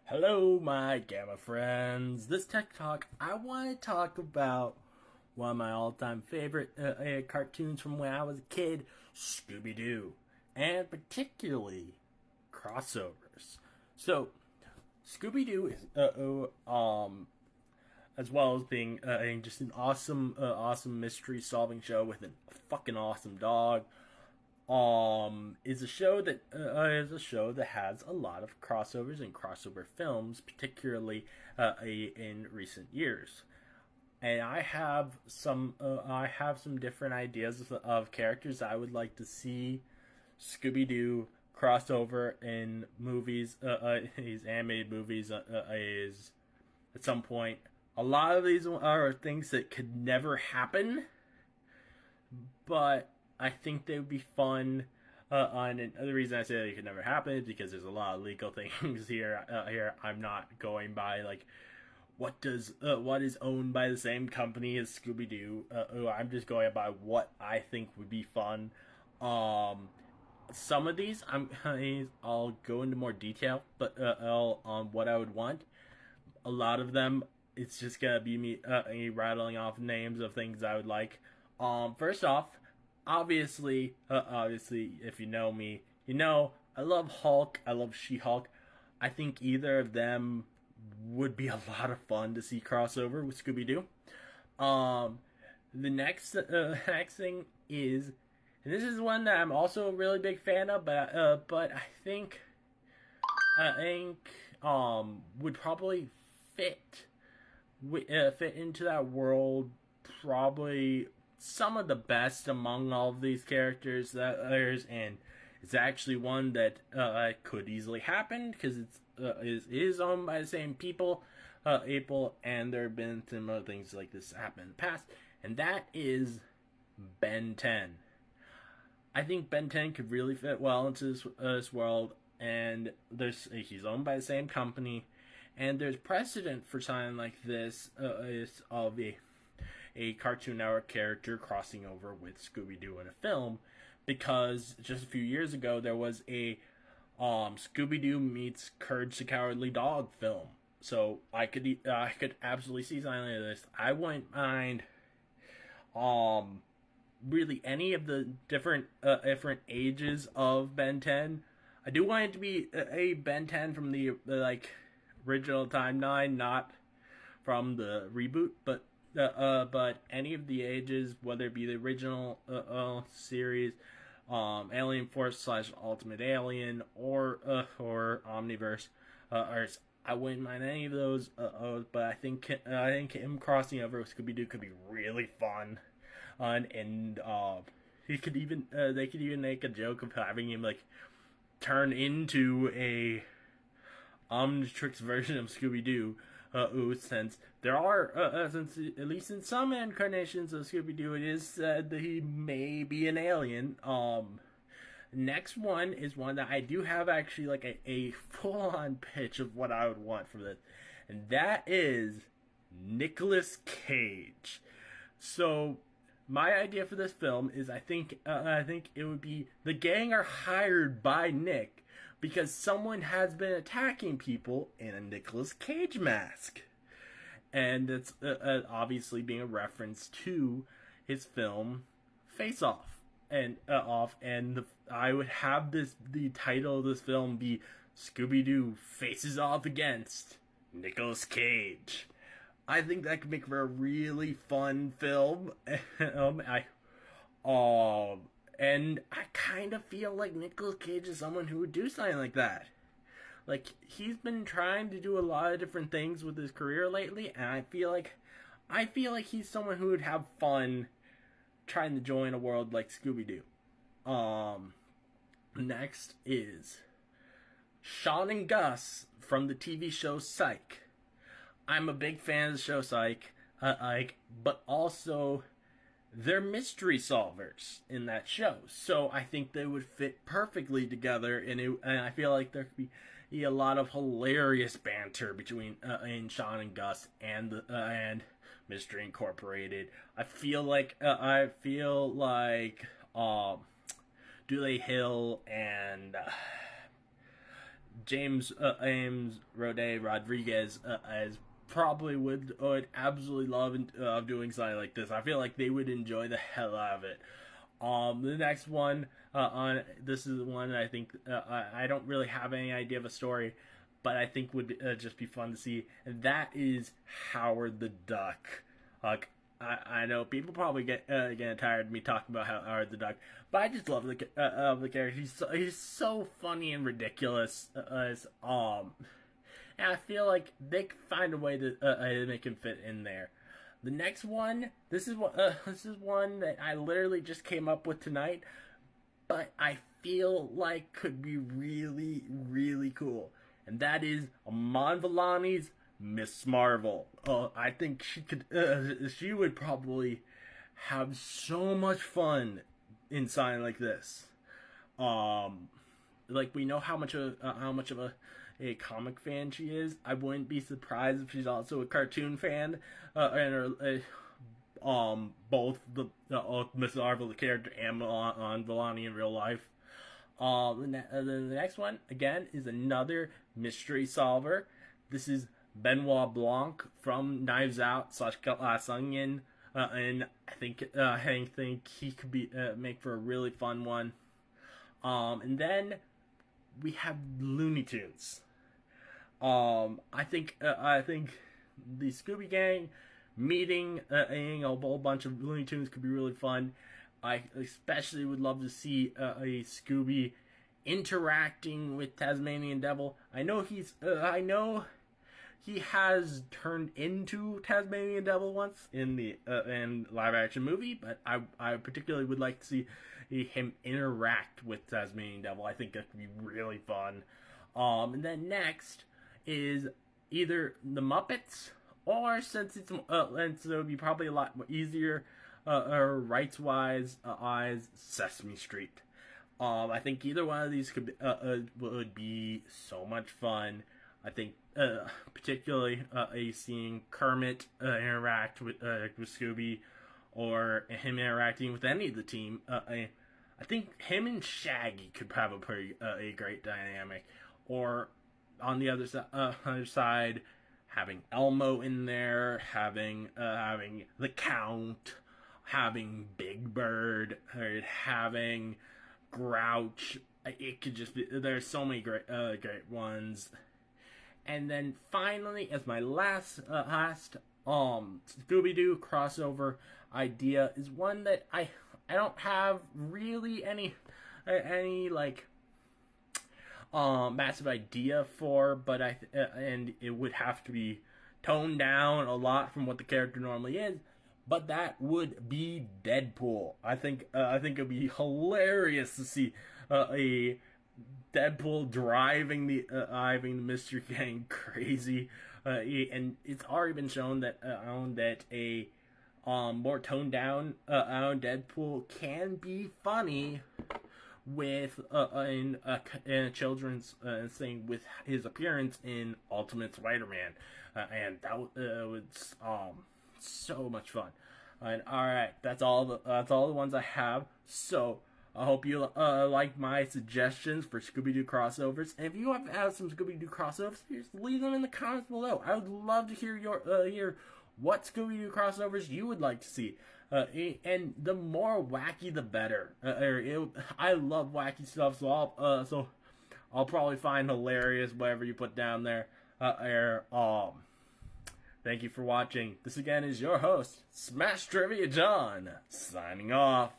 Hello, my Gamma friends. This Tech Talk, I want to talk about one of my all-time favorite cartoons from when I was a kid, Scooby-Doo, and particularly crossovers. So, Scooby-Doo is as well as being just an awesome mystery-solving show with a fucking awesome dog. Is a show that has a lot of crossovers and crossover films, particularly in recent years. And I have some different ideas of characters I would like to see Scooby Doo crossover in movies. These animated movies is at some point. A lot of these are things that could never happen, but I think they would be fun. And the reason I say that it could never happen is because there's a lot of legal things here. I'm not going by like what is owned by the same company as Scooby Doo. I'm just going by what I think would be fun. Some of these I'll go into more detail, but on what I would want. A lot of them, it's just gonna be me rattling off names of things I would like. First off, obviously, if you know me, you know I love Hulk. I love She-Hulk. I think either of them would be a lot of fun to see crossover with Scooby Doo. The next thing is, and this is one that I'm also a really big fan of, but I think would probably fit fit into that world. Probably some of the best among all of these characters that there's, and it's actually one that could easily happen because is owned by the same people, and there have been similar things like this happen in the past, and that is Ben 10. I think Ben 10 could really fit well into this world, and he's owned by the same company, and there's precedent for something like this is of a Cartoon Network character crossing over with Scooby-Doo in a film, because just a few years ago there was a Scooby-Doo meets Courage the Cowardly Dog film. So I could absolutely see something like this. I wouldn't mind really any of the different ages of Ben 10. I do want it to be a Ben 10 from the like original timeline, not from the reboot, but any of the ages, whether it be the original series, Alien Force / Ultimate Alien, or Omniverse, I wouldn't mind any of those. But I think him crossing over with Scooby Doo could be really fun, and he could even they could even make a joke of having him like turn into a Omnitrix version of Scooby Doo. Since there are, since at least in some incarnations of Scooby Doo, it is said that he may be an alien. Next one is one that I do have actually like a full on pitch of what I would want from this, and that is Nicolas Cage. So my idea for this film is I think it would be the gang are hired by Nick because someone has been attacking people in a Nicolas Cage mask. And it's obviously being a reference to his film Face Off. And I would have the title of this film be Scooby-Doo Faces Off Against Nicolas Cage. I think that could make for a really fun film. And I kind of feel like Nicolas Cage is someone who would do something like that. Like, he's been trying to do a lot of different things with his career lately, and I feel like he's someone who would have fun trying to join a world like Scooby-Doo. Next is Sean and Gus from the TV show Psych. I'm a big fan of the show Psych, but also they're mystery solvers in that show, so I think they would fit perfectly together. And I feel like there could be a lot of hilarious banter between in Sean and Gus and Mystery Incorporated. I feel like Dule Hill and James Rode Rodriguez as probably would absolutely love doing something like this. I feel like they would enjoy the hell out of it. The next one on this is one that I think I don't really have any idea of a story, but I think would just be fun to see. And that is Howard the Duck. I know people probably get tired of me talking about Howard the Duck, but I just love the character. He's so funny and ridiculous. And I feel like they can find a way to make him fit in there. The next one, this is one that I literally just came up with tonight, but I feel like could be really, really cool, and that is Amon Villani's Miss Marvel. I think she would probably have so much fun in something like this. Like we know how much of a comic fan she is. I wouldn't be surprised if she's also a cartoon fan, and both the Miss Marvel the character and on Villani in real life. The next one again is another mystery solver. This is Benoit Blanc from Knives Out / Glass Onion, and I think he could be make for a really fun one. And then we have Looney Tunes. I think the Scooby Gang meeting a whole bunch of Looney Tunes could be really fun. I especially would love to see a Scooby interacting with Tasmanian Devil. I know he has turned into Tasmanian Devil once in the live action movie, but I particularly would like to see him interact with Tasmanian Devil. I think that could be really fun. And then next is either the Muppets, or since it would be probably a lot more easier rights-wise, Sesame Street. I think either one of these would be so much fun. I think particularly seeing Kermit interact with Scooby, or him interacting with any of the team. I think him and Shaggy could have a great dynamic. Or on the other side, having Elmo in there, having the Count, having Big Bird, or having Grouch. It could just be, there's so many great ones. And then finally, as my last Scooby-Doo crossover idea is one that I don't have really any like massive idea for, but and it would have to be toned down a lot from what the character normally is. But that would be Deadpool. I think it'd be hilarious to see a Deadpool driving the Mystery Gang crazy, and it's already been shown that a more toned down Deadpool can be funny with in a children's thing with his appearance in Ultimate Spider-Man, and that was so much fun. And all right, that's all the ones I have. So I hope you like my suggestions for Scooby-Doo crossovers. And if you have some Scooby-Doo crossovers, just leave them in the comments below. I would love to hear hear what Scooby-Doo crossovers you would like to see. And the more wacky, the better. I love wacky stuff, so I'll probably find hilarious whatever you put down there. Thank you for watching. This again is your host, Smash Trivia John, signing off.